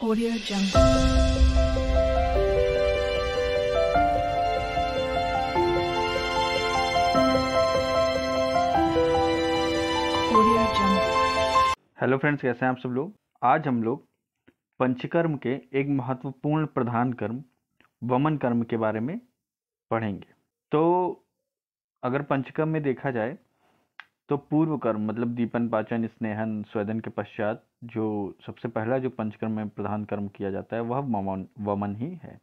Audio Jungle. Audio Jungle. Hello friends, कैसे हैं आप सब लोग। आज हम लोग पंचकर्म के एक महत्वपूर्ण प्रधान कर्म वमन कर्म के बारे में पढ़ेंगे। तो अगर पंचकर्म में देखा जाए तो पूर्व कर्म मतलब दीपन पाचन स्नेहन स्वेदन के पश्चात जो सबसे पहला जो पंचकर्म में प्रधान कर्म किया जाता है वह वमन ही है।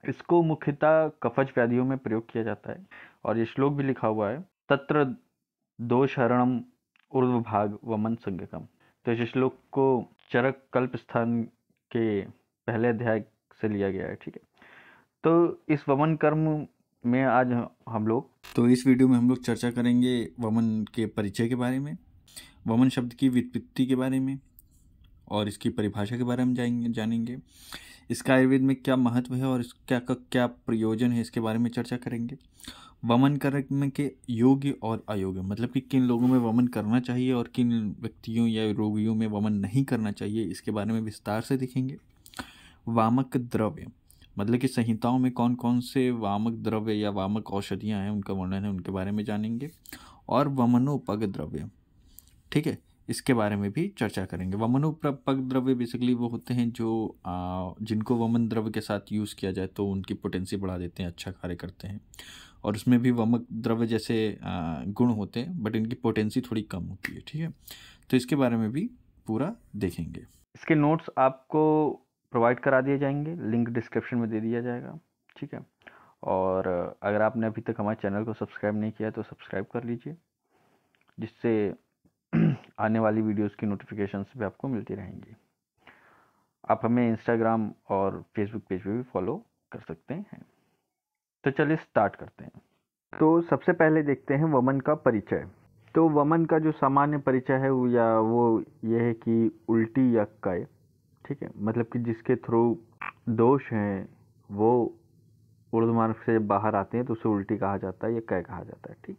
इसको मुख्यतः कफज व्याधियों में प्रयोग किया जाता है और ये श्लोक भी लिखा हुआ है, तत्र दोषहरणम ऊर्ध्वभाग वमन संज्ञकम। तो इस श्लोक को चरक कल्प स्थान के पहले अध्याय से लिया गया है। ठीक है, तो इस वमन कर्म में आज हम लोग इस वीडियो में हम लोग चर्चा करेंगे वमन के परिचय के बारे में, वमन शब्द की व्युत्पत्ति के बारे में और इसकी परिभाषा के बारे में जानेंगे। इसका आयुर्वेद में क्या महत्व है और इसका क्या प्रयोजन है, इसके बारे में चर्चा करेंगे। वमन कर्म के योग्य और अयोग्य मतलब कि किन लोगों में वमन करना चाहिए और किन व्यक्तियों या रोगियों में वमन नहीं करना चाहिए, इसके बारे में विस्तार से देखेंगे। वामक द्रव्य मतलब कि संहिताओं में कौन कौन से वामक द्रव्य या वामक औषधियाँ हैं, उनका वर्णन है, उनके बारे में जानेंगे। और वमनोपग द्रव्य, ठीक है, इसके बारे में भी चर्चा करेंगे। वमनोपग द्रव्य बेसिकली वो होते हैं जो जिनको वमन द्रव्य के साथ यूज़ किया जाए तो उनकी पोटेंसी बढ़ा देते हैं, अच्छा कार्य करते हैं। और उसमें भी वमक द्रव्य जैसे गुण होते हैं बट इनकी पोटेंसी थोड़ी कम होती है। ठीक है, तो इसके बारे में भी पूरा देखेंगे। इसके नोट्स आपको प्रोवाइड करा दिए जाएंगे, लिंक डिस्क्रिप्शन में दे दिया जाएगा। ठीक है, और अगर आपने अभी तक हमारे चैनल को सब्सक्राइब नहीं किया तो सब्सक्राइब कर लीजिए, जिससे आने वाली वीडियोस की नोटिफिकेशंस भी आपको मिलती रहेंगी। आप हमें इंस्टाग्राम और फेसबुक पेज पे भी फॉलो कर सकते हैं। तो चलिए स्टार्ट करते हैं। तो सबसे पहले देखते हैं वमन का परिचय। तो वमन का जो सामान्य परिचय है वो ये है कि उल्टी या कय, ठीक है, मतलब कि जिसके थ्रू दोष हैं वो ऊर्ध्वमार्ग से बाहर आते हैं तो उसे उल्टी कहा जाता है या कय कहा जाता है। ठीक,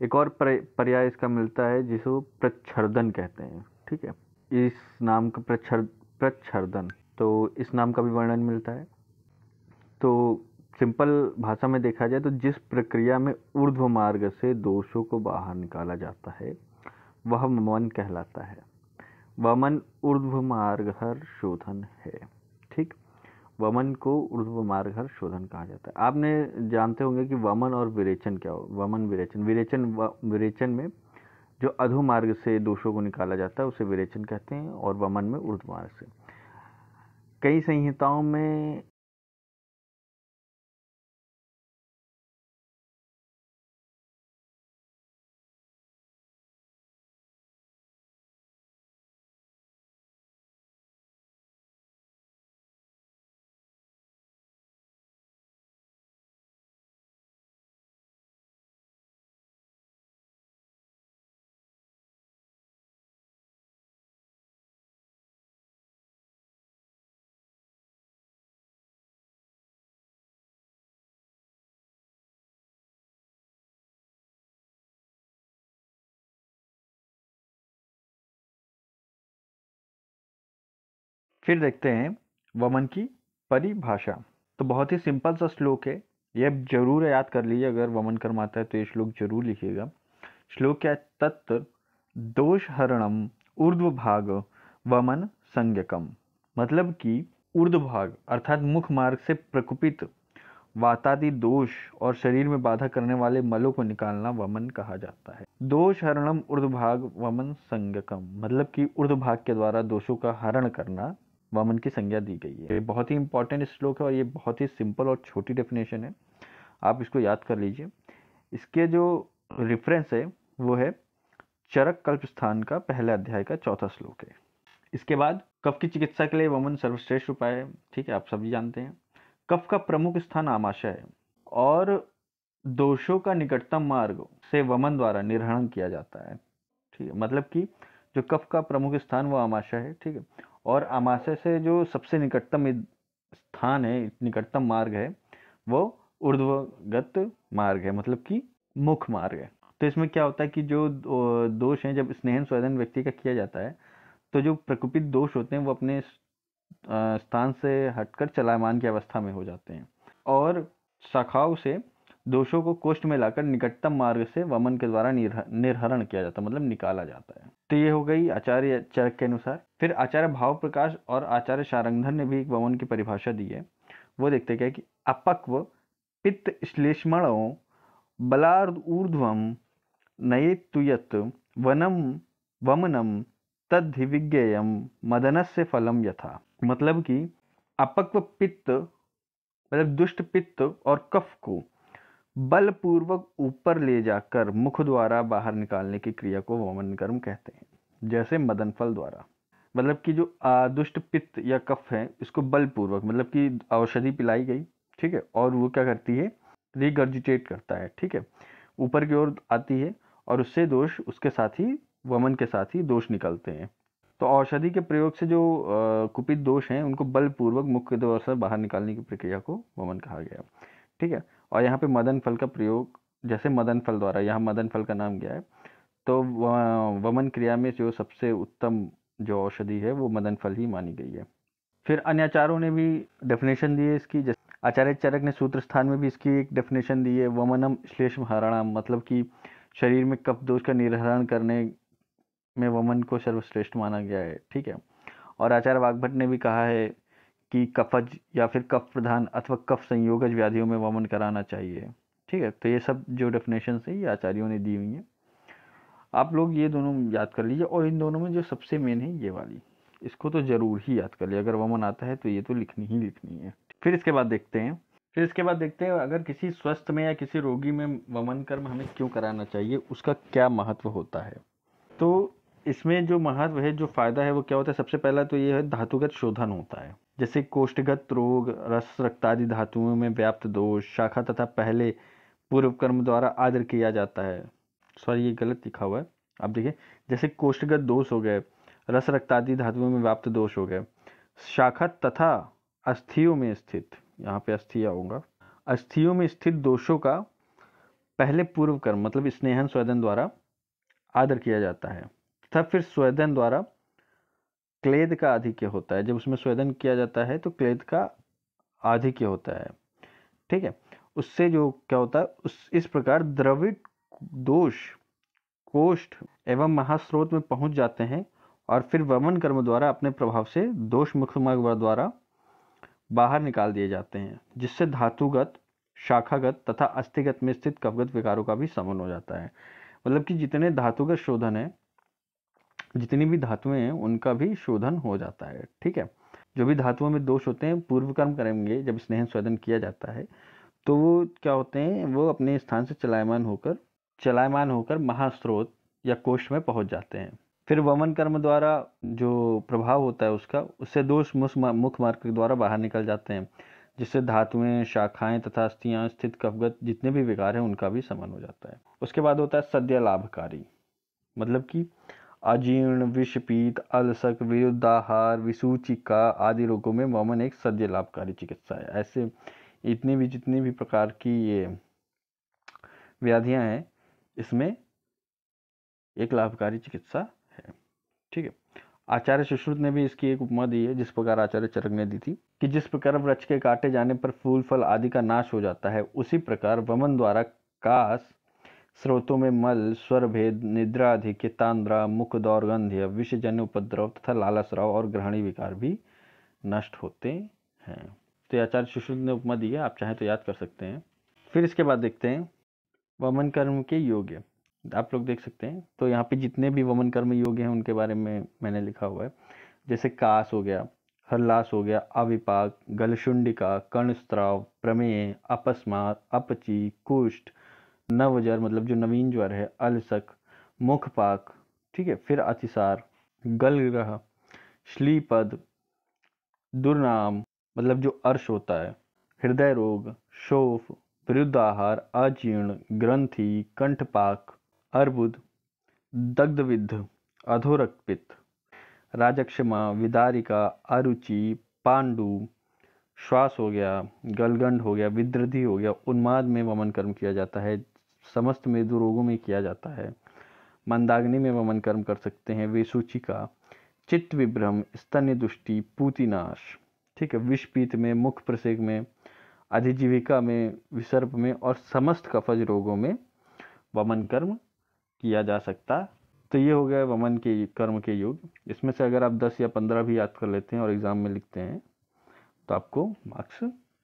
एक और पर्याय इसका मिलता है जिसको प्रच्छर्दन कहते हैं। ठीक है, इस नाम का प्रच्छर्दन, तो इस नाम का भी वर्णन मिलता है। तो सिंपल भाषा में देखा जाए तो जिस प्रक्रिया में ऊर्ध्व मार्ग से दोषों को बाहर निकाला जाता है वह वमन कहलाता है। वमन ऊर्ध्व मार्ग हर शोधन है। ठीक, वमन को ऊर्ध्व मार्ग हर शोधन कहा जाता है। आपने जानते होंगे कि वमन और विरेचन क्या हो। वमन विरेचन में जो अधो मार्ग से दोषों को निकाला जाता है उसे विरेचन कहते हैं और वमन में ऊर्ध्व मार्ग से। कई संहिताओं में फिर देखते हैं वमन की परिभाषा। तो बहुत ही सिंपल सा श्लोक है, ये जरूर याद कर लीजिए। अगर वमन कर्म आता है तो ये श्लोक जरूर लिखिएगा। श्लोक क्या है? तत्र दोष हरणम ऊर्ध्व भाग वमन संज्ञकम, मतलब कि ऊर्ध्व भाग अर्थात मुख मार्ग से प्रकुपित वातादि दोष और शरीर में बाधा करने वाले मलों को निकालना वमन कहा जाता है। दोष हरणम ऊर्ध्व भाग वमन संज्ञकम, मतलब कि ऊर्ध्व भाग के द्वारा दोषों का हरण करना वमन की संज्ञा दी गई है। ये बहुत ही इंपॉर्टेंट श्लोक है और ये बहुत ही सिंपल और छोटी डेफिनेशन है, आप इसको याद कर लीजिए। इसके जो रेफरेंस है वो है चरक कल्प स्थान का पहले अध्याय का 4था श्लोक है। इसके बाद कफ की चिकित्सा के लिए वमन सर्वश्रेष्ठ उपाय है। ठीक है, आप सभी जानते हैं। कफ का प्रमुख स्थान आमाशय है और दोषों का निकटतम मार्ग से वमन द्वारा निर्हरण किया जाता है। ठीक है, मतलब कि जो कफ का प्रमुख स्थान वो आमाशय है। ठीक है, और आमाशय से जो सबसे निकटतम स्थान है, निकटतम मार्ग है, वो ऊर्ध्वगत मार्ग है, मतलब कि मुख मार्ग है। तो इसमें क्या होता है कि जो दोष हैं, जब स्नेहन स्वेदन व्यक्ति का किया जाता है तो जो प्रकुपित दोष होते हैं वो अपने स्थान से हटकर चलायमान की अवस्था में हो जाते हैं और शाखाओं से दोषों को कोष्ठ में लाकर निकटतम मार्ग से वमन के द्वारा निर्हरण किया जाता है, मतलब निकाला जाता है। तो ये हो गई आचार्य चरक के अनुसार। फिर आचार्य भाव प्रकाश और आचार्य शारंगधर ने भी एक वमन की परिभाषा दी है। वो देखते क्या कि अपक्व पित्त श्लेष्मणों बलार्ध ऊर्ध्वम नयेतुयत वनम वमनम तद्धिविज्ञेयम मदनस्य फलम यथा। मतलब कि अपक्व पित्त मतलब दुष्ट पित्त और कफ को बलपूर्वक ऊपर ले जाकर मुख द्वारा बाहर निकालने की क्रिया को वमन कर्म कहते हैं। जैसे मदन फल द्वारा, मतलब कि जो दुष्ट पित्त या कफ है इसको बलपूर्वक, मतलब कि औषधि पिलाई गई, ठीक है, और वो क्या करती है, रिगर्जिटेट करता है, ठीक है, ऊपर की ओर आती है और उससे दोष उसके साथ ही वमन के साथ ही दोष निकलते हैं। तो औषधि के प्रयोग से जो कुपित दोष हैं उनको बलपूर्वक मुख्य द्वार से बाहर निकालने की प्रक्रिया को वमन कहा गया, ठीक है। और यहाँ पे मदन फल का प्रयोग, जैसे मदन फल द्वारा, यहाँ मदन फल का नाम क्या है, तो वमन क्रिया में जो सबसे उत्तम जो औषधि है वो मदन फल ही मानी गई है। फिर अन्य आचार्यों ने भी डेफिनेशन दी है इसकी, जैसे आचार्य चरक ने सूत्र स्थान में भी इसकी एक डेफिनेशन दी है, वमनम श्लेष्म हरणम, मतलब कि शरीर में कफ दोष का निर्हरण करने में वमन को सर्वश्रेष्ठ माना गया है, ठीक है। और आचार्य वाग्भट ने भी कहा है कि कफज या फिर कफ प्रधान अथवा कफ संयोगज व्याधियों में वमन कराना चाहिए, ठीक है। तो ये सब जो डेफिनेशन है ये आचार्यों ने दी हुई है, आप लोग ये दोनों याद कर लीजिए। और इन दोनों में जो सबसे मेन है ये वाली, इसको तो जरूर ही याद कर लिया, अगर वमन आता है तो ये तो लिखनी ही लिखनी है। फिर इसके बाद देखते हैं अगर किसी स्वस्थ में या किसी रोगी में वमन कर्म हमें क्यों कराना चाहिए, उसका क्या महत्व होता है। तो इसमें जो महत्व है, जो फायदा है वो क्या होता है, सबसे पहला तो ये है धातुगत शोधन होता है। जैसे कोष्ठगत रोग, रस रक्तादि धातुओं में व्याप्त दोष, शाखा तथा पहले पूर्व कर्म द्वारा आदर किया जाता है। सॉरी ये गलत लिखा हुआ है, आप देखिए, जैसे कोष्ठगत दोष हो गए, रस रक्तादि धातुओं में व्याप्त दोष हो गए, शाखा तथा अस्थियों में स्थित, यहाँ पे अस्थिया होगा, अस्थियों में स्थित दोषों का पहले पूर्व कर्म मतलब स्नेहन स्वेदन द्वारा आदर किया जाता है, तथा फिर स्वेदन द्वारा क्लेद का आधिक्य होता है। जब उसमें स्वेदन किया जाता है तो क्लेद का आधिक्य होता है, ठीक है। उससे जो क्या होता है, इस प्रकार द्रवित दोष कोष्ठ एवं महास्रोत में पहुंच जाते हैं और फिर वमन कर्म द्वारा अपने प्रभाव से दोष मुख मार्ग द्वारा बाहर निकाल दिए जाते हैं, जिससे धातुगत, शाखागत तथा अस्थिगत में स्थित कफगत विकारों का भी शमन हो जाता है। मतलब कि जितने धातुगत शोधन है, जितनी भी धातुएं हैं उनका भी शोधन हो जाता है, ठीक है। जो भी धातुओं में दोष होते हैं पूर्व कर्म करेंगे, जब स्नेहन स्वेदन किया जाता है तो वो क्या होते हैं, वो अपने स्थान से चलायमान होकर महास्रोत या कोष्ठ में पहुंच जाते हैं। फिर वमन कर्म द्वारा जो प्रभाव होता है उसका, उससे दोष मुख मार्ग के द्वारा बाहर निकल जाते हैं, जिससे धातुएं, शाखाएं तथा अस्थियां स्थित कफगत जितने भी विकार हैं उनका भी शमन हो जाता है। उसके बाद होता है सद्य लाभकारी, मतलब कि अजीर्ण, विषपीत, अलसक, विरुद्धाहार, विसूचिका आदि रोगों में वमन एक सद्य लाभकारी चिकित्सा है। ऐसे जितनी भी प्रकार की ये व्याधियां हैं इसमें एक लाभकारी चिकित्सा है, ठीक है। आचार्य सुश्रुत ने भी इसकी एक उपमा दी है, जिस प्रकार आचार्य चरक ने दी थी कि जिस प्रकार वृक्ष के काटे जाने पर फूल फल आदि का नाश हो जाता है, उसी प्रकार वमन द्वारा कास, स्रोतों में मल, स्वर भेद, निद्रा अधिक्य, तांद्रा, मुख दौर्गंध्य, विषजन्य उपद्रव तथा लालास्राव और ग्रहणी विकार भी नष्ट होते हैं। तो आचार्य सुश्रुत ने उपमा दी है, आप चाहें तो याद कर सकते हैं। फिर इसके बाद देखते हैं वमन कर्म के योग्य, आप लोग देख सकते हैं। तो यहाँ पे जितने भी वमन कर्म योग्य हैं उनके बारे में मैंने लिखा हुआ है। जैसे कास हो गया, हल्लास हो गया, अविपाक, गलशुंडिका, कर्णस्त्राव, प्रमेय, अपस्मार, अपची, कुष्ठ, नवजर मतलब जो नवीन ज्वर है, अलसक, मुखपाक, ठीक है। फिर अतिसार, गलग्रह, श्लीपद, दुर्नाम मतलब जो अर्श होता है, हृदय रोग, शोफ, विरुद्धाहार, अजीर्ण, ग्रंथि, कंठपाक, अर्बुद, दग्धविद्ध, अधोरक्तपित्त, राजक्षमा, विदारिका, अरुचि, पांडु, श्वास हो गया, गलगंड हो गया, विद्रधि हो गया, उन्माद में वमन कर्म किया जाता है, समस्त मेदु रोगों में किया जाता है, मंदाग्नि में वमन कर्म कर सकते हैं, विसूचिका, चित्त विभ्रम, स्तन्य दुष्टि, पूतिनाश, ठीक है, विष पीत में, मुख प्रसेक में, अधिजीविका में, विसर्प में और समस्त कफज रोगों में वमन कर्म किया जा सकता। तो ये हो गया वमन के कर्म के योग। इसमें से अगर आप 10 या 15 भी याद कर लेते हैं और एग्जाम में लिखते हैं तो आपको मार्क्स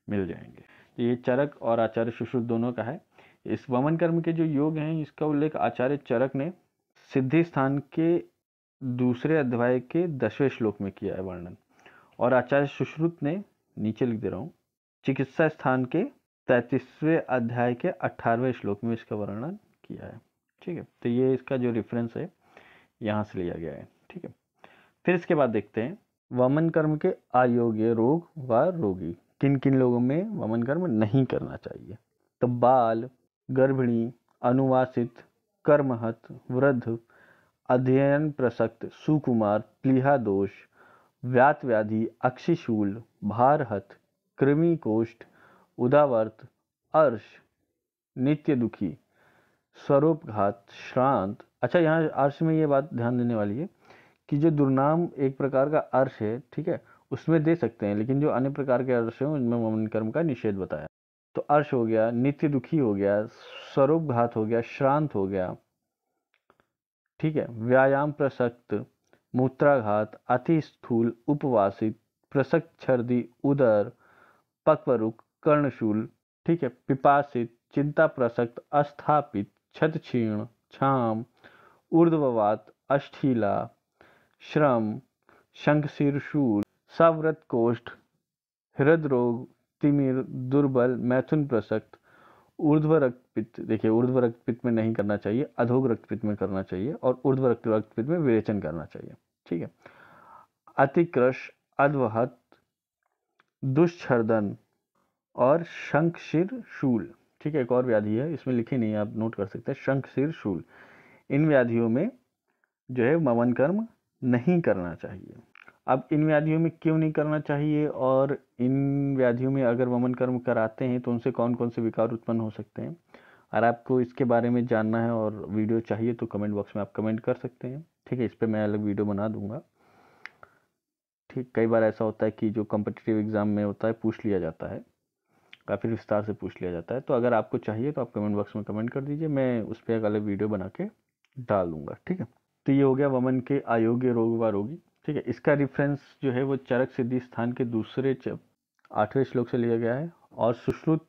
मिल जाएंगे। तो ये चरक और आचार्य सुश्रुत दोनों का है। इस वमन कर्म के जो योग हैं इसका उल्लेख आचार्य चरक ने सिद्धि स्थान के दूसरे अध्याय के 10वें श्लोक में किया है वर्णन, और आचार्य सुश्रुत ने नीचे लिख दे रहा हूँ चिकित्सा स्थान के 33वें अध्याय के 18वें श्लोक में इसका वर्णन किया है। ठीक है, तो ये इसका जो रेफरेंस है यहाँ से लिया गया है। ठीक है, फिर इसके बाद देखते हैं वमन कर्म के अयोग्य रोग व रोगी। किन किन लोगों में वमन कर्म नहीं करना चाहिए? तो बाल, गर्भिणी, अनुवासित, कर्महत, वृद्ध, अध्ययन प्रसक्त, सुकुमार, प्लीहा दोष, व्यात व्याधि, अक्षिशूल, भारहत, कृमि कोष्ठ, उदावर्त, अर्श, नित्य दुखी, स्वरूपघात, श्रांत। अच्छा, यहाँ अर्श में ये बात ध्यान देने वाली है कि जो दुर्नाम एक प्रकार का अर्श है, ठीक है, उसमें दे सकते हैं, लेकिन जो अन्य प्रकार के अर्श हैं उनमें वमन कर्म का निषेध बताया। तो अर्श हो गया, नित्य दुखी हो गया, स्वरूपघात हो गया, श्रांत हो गया, ठीक है, व्यायाम प्रसक्त, मूत्राघात, अति स्थूल, उपवासित, प्रसक्त छर्दी, उदर, पक्वरुक, कर्णशूल, ठीक है, पिपासित, चिंता प्रसक्त, अस्थापित, छत क्षीण, छाम, ऊर्ध्ववात, अष्ठीला, श्रम, शंखशीर्षूल, सव्रत कोष्ठ, हृद रोग, तिमिर, दुर्बल, मैथुन प्रसक्त, ऊर्ध्व रक्तपित्त। देखिए, ऊर्ध्व रक्तपित्त में नहीं करना चाहिए, अधोग रक्तपित्त में करना चाहिए, और ऊर्ध्व रक्तपित्त में विरेचन करना चाहिए। ठीक है, अतिक्रश, अध्वहत, दुष्छर्दन और शंखशीर्षूल। ठीक है, एक और व्याधि है, इसमें लिखे नहीं, आप नोट कर सकते हैं, शंखशीर्षूल। इन व्याधियों में जो है वमन कर्म नहीं करना चाहिए। अब इन व्याधियों में क्यों नहीं करना चाहिए, और इन व्याधियों में अगर वमन कर्म कराते हैं तो उनसे कौन कौन से विकार उत्पन्न हो सकते हैं, अगर आपको इसके बारे में जानना है और वीडियो चाहिए तो कमेंट बॉक्स में आप कमेंट कर सकते हैं। ठीक है, इस पर मैं अलग वीडियो बना दूंगा। ठीक, कई बार ऐसा होता है कि जो कॉम्पिटिटिव एग्जाम में होता है पूछ लिया जाता है, काफ़ी विस्तार से पूछ लिया जाता है। तो अगर आपको चाहिए तो आप कमेंट बॉक्स में कमेंट कर दीजिए, मैं उस पर एक अलग वीडियो बना के डाल दूंगा। ठीक है, तो ये हो गया वमन के अयोग्य रोग व रोगी। ठीक है, इसका रेफरेंस जो है वो चरक सिद्धि स्थान के दूसरे 8वें श्लोक से लिया गया है, और सुश्रुत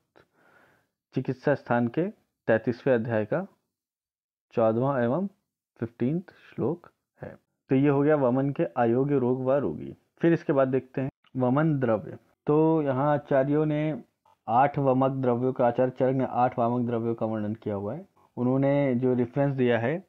चिकित्सा स्थान के 33वें अध्याय का 14वां एवं 15वां श्लोक है। तो ये हो गया वमन के अयोग्य रोग व रोगी। फिर इसके बाद देखते हैं वमन द्रव्य। तो यहाँ आचार्यों ने 8 वमक द्रव्यों का, आचार्य चरक ने 8 वामक द्रव्यों का वर्णन किया हुआ है। उन्होंने जो रेफरेंस दिया है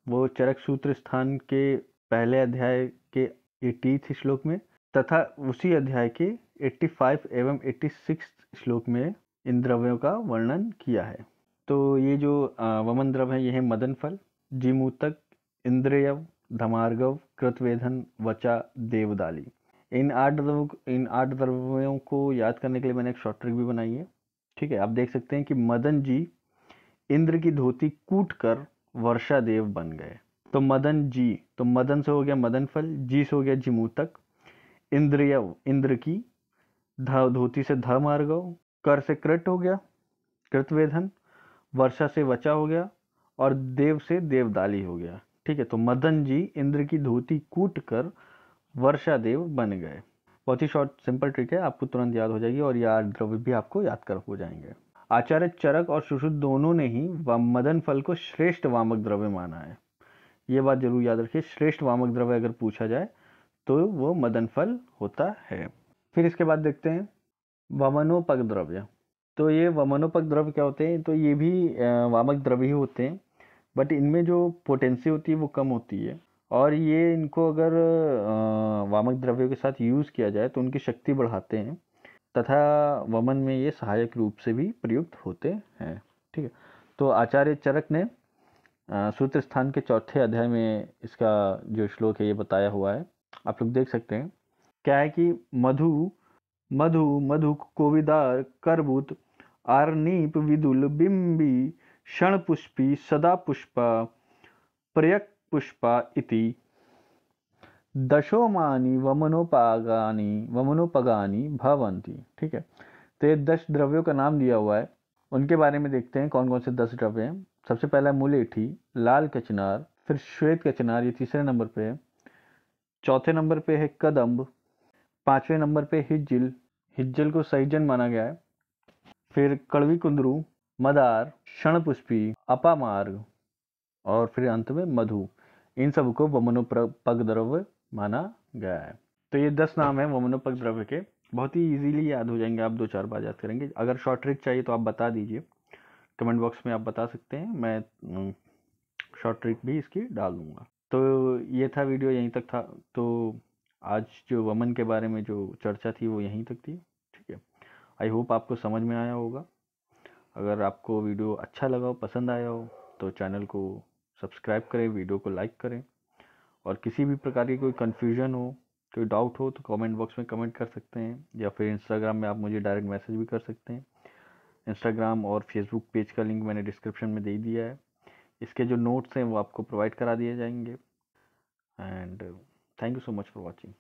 वो चरक सूत्र स्थान के पहले अध्याय के 80 श्लोक में तथा उसी अध्याय के 85 एवं 86 श्लोक में इन द्रव्यों का वर्णन किया है। तो ये जो वमन द्रव्य है ये है मदन फल, जीमूतक, इंद्रियव, धमार्गव, कृतवेधन, वचा, देवदाली। इन 8 द्रव्यों को याद करने के लिए मैंने एक शॉर्ट ट्रिक भी बनाई है। ठीक है, आप देख सकते हैं कि मदन जी इंद्र की धोती कूट कर वर्षा देव बन गए। तो मदन जी, तो मदन से हो गया मदन फल, जी से हो गया जीमूतक, इंद्रियव इंद्र की, धोती से धमार्गव, कर से कृत हो गया कृतवेधन, वर्षा से वचा हो गया, और देव से देवदाली हो गया। ठीक है, तो मदन जी इंद्र की धोती कूट कर वर्षा देव बन गए। बहुत ही शॉर्ट सिंपल ट्रिक है, आपको तुरंत याद हो जाएगी, और ये 8 द्रव्य भी आपको याद कर हो जाएंगे। आचार्य चरक और सुश्रुत दोनों ने ही मदन फल को श्रेष्ठ वामक द्रव्य माना है। ये बात जरूर याद रखिए, श्रेष्ठ वामक द्रव्य अगर पूछा जाए तो वो मदन फल होता है। फिर इसके बाद देखते हैं वमनोपक द्रव्य। तो ये वमनोपक द्रव्य क्या होते हैं? तो ये भी वामक द्रव्य ही होते हैं, बट इनमें जो पोटेंसी होती है वो कम होती है, और ये इनको अगर वामक द्रव्यों के साथ यूज़ किया जाए तो उनकी शक्ति बढ़ाते हैं तथा वमन में ये सहायक रूप से भी प्रयुक्त होते हैं। ठीक है, तो आचार्य चरक ने सूत्र स्थान के 4थे अध्याय में इसका जो श्लोक है ये बताया हुआ है, आप लोग देख सकते हैं। क्या है कि मधु मधु मधु कोविदार करबूत आर्नीप विदुल बिंबी क्षण पुष्पी सदा पुष्पा प्रयक पुष्पा इति दशोमानी वमनोपगानी भवन्ति। ठीक है, तो ये 10 द्रव्यों का नाम दिया हुआ है, उनके बारे में देखते हैं कौन कौन से 10 द्रव्य हैं। सबसे पहला मुलेठी, लाल कचनार, फिर श्वेत कचनार, ये तीसरे नंबर पे है। चौथे नंबर पे है कदम्ब। पांचवें नंबर पे हिज्जिल, हिज्जिल को सहीजन माना गया है। फिर कड़वी कुंदरू, मदार, क्षणपुष्पी, अपामार्ग और फिर अंत में मधु। इन सब को वमनोपग द्रव्य माना गया है। तो ये 10 नाम है वमनोपग द्रव्य के, बहुत ही इजीली याद हो जाएंगे, आप 2-4 बार याद करेंगे। अगर शॉर्ट ट्रिक चाहिए तो आप बता दीजिए, कमेंट बॉक्स में आप बता सकते हैं, मैं शॉर्ट ट्रिक भी इसकी डाल दूंगा। तो ये था वीडियो, यहीं तक था। तो आज जो वमन के बारे में जो चर्चा थी वो यहीं तक थी। ठीक है, आई होप आपको समझ में आया होगा। अगर आपको वीडियो अच्छा लगा हो, पसंद आया हो, तो चैनल को सब्सक्राइब करें, वीडियो को लाइक करें। और किसी भी प्रकार की कोई कन्फ्यूजन हो, कोई डाउट हो तो कमेंट बॉक्स में कमेंट कर सकते हैं, या फिर इंस्टाग्राम में आप मुझे डायरेक्ट मैसेज भी कर सकते हैं। इंस्टाग्राम और फेसबुक पेज का लिंक मैंने डिस्क्रिप्शन में दे दिया है। इसके जो नोट्स हैं वो आपको प्रोवाइड करा दिए जाएंगे। And thank you so much for watching.